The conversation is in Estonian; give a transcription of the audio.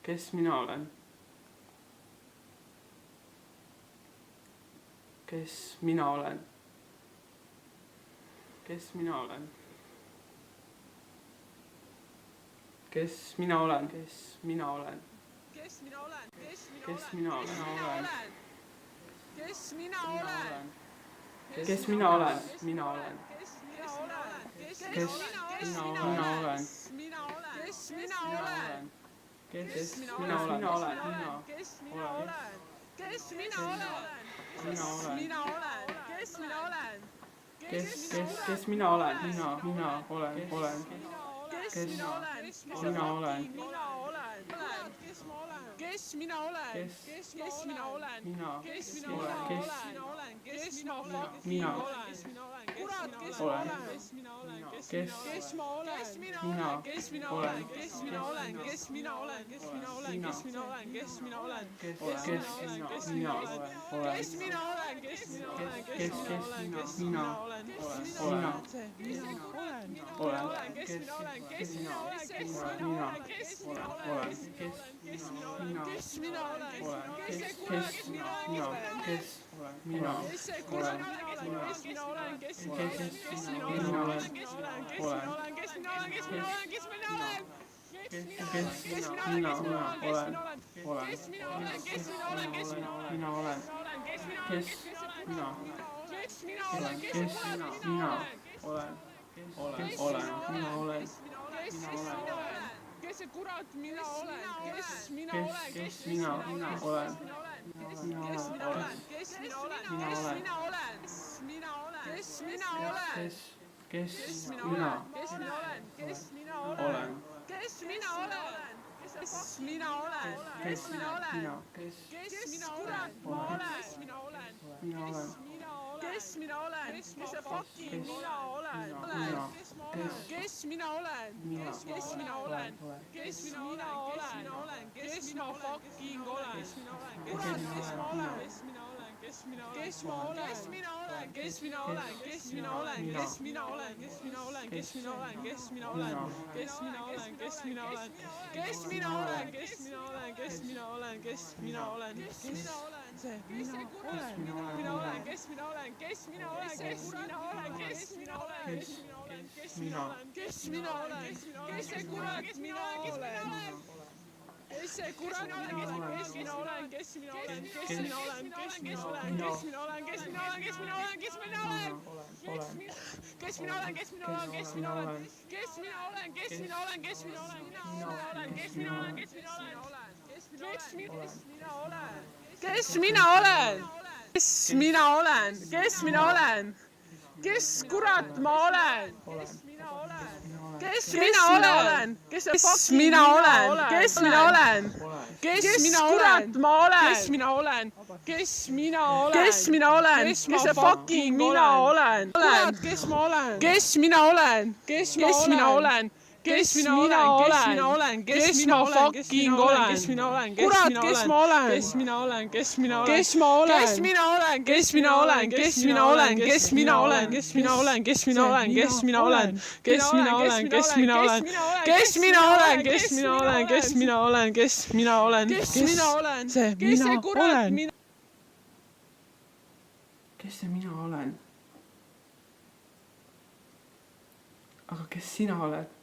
Kes mina olen? Kes mina olen? Kes mina olen? Kes mina olen? Kes mina olen? Kes mina olen? Kes mina olen? Kes mina olen? Kes mina olen? Mina olen. Kes mina olen? Mina olen. Kes mina olen? Kes mina olen? Mina olen. Kes mina olen? Kes mina olen? Mina olen. Mina olen. Kes mina olen? Kes mina olen? Mina olen. Kes mina olen? Mina olen. Kes mina olen? Kes mina olen? Kes mina olen? Kes ma fucking olen? Kurat, kes ma olen? Kes ma olen? Kes mina olen? Kes mina olen? Kes mina olen? Kes mina olen? Kes mina olen? Kes mina olen? Kes mina olen? Kes mina olen? Kes mina olen? Kes mina olen? Kes mina olen? Kes mina olen? Kes mina olen? Kes mina olen? Kes mina olen? Kes mina olen? Kes mina olen? Kes kurat, kes mina olen? Kes mina olen? Kes kurat, kes mina olen? Kes mina olen? Kes mina olen? Kes mina olen? Kes mina olen? Kes mina olen? Kes mina olen? Kes mina olen? Kes mina olen? Kes mina olen? Kes mina olen? Mina olen. Kes mina Kes mina olen? Kes Kes mina olen? olen. Mina olen. Kes mina olen? Kes see kurat mina olen? Kes mina olen? Kes mina olen. Kes mina olen? Kes mina olen? Kes mina olen? Kes mina olen? Kes Mina mina olen. Kes mina olen? Kes mina olen? olen. Kes mina olen? Kes mina olen? Kes mina olen? Kes mina olen? Kes mina olen? Mina olen. Kes mina olen? Kes see fucking mina olen? Kes mina olen? Kes mina olen? Kes mina olen? Kes ma fucking olen? Kes ma olen? Kes mina olen? Kes ma olen? Kes mina olen? Kes mina olen? Kes mina olen? Kes mina olen? Kes mina olen? Kes mina olen? Kes mina olen? Kes mina olen? Kes mina olen? Kes mina olen? Kes mina olen? Kes mina olen? Kes mina olen? Kes mina olen? See mina olen. Mina olen. Kes mina olen? Kes mina olen? Kes mina olen? Kes mina olen? Kes mina olen? Kes mina olen? Kes see kurat mina olen? Kes see kurat kes mina olen? Kes mina olen? Kes mina olen? Kes mina olen? Kes mina olen? Kes mina olen? Kes mina olen? Kes mina olen? Kes mina olen? Kes mina olen? Kes mina olen? Kes mina olen? Kes mina olen? Kes mina olen? Kes mina olen? Kes mina olen? Kes mina olen? Kes mina olen? Kes mina olen? Kes kurat ma olen? Kes mina olen? Kes mina olen? Kes mina olen? Kes mina kurat ma olen? Kes mina olen? Kes mina olen? Kes mina olen? Kes see fucking mina olen? Kurat, kes ma olen? Kes mina olen? Kes mina olen? Kes mina olen? Kes ma fucking olen? Kes mina olen? Kurat, kes ma olen? Kes mina olen? Kes mina olen? Kes ma olen? Kes mina olen? Kes mina olen? Kes mina olen? Kes mina olen? Kes mina olen? Kes mina olen? Kes mina olen? Kes mina olen? Kes mina olen? Kes mina olen? Kes mina olen? Kes mina olen? Kes mina olen? Kes mina olen? See mina olen. Kes see mina olen? Aga kes sina oled?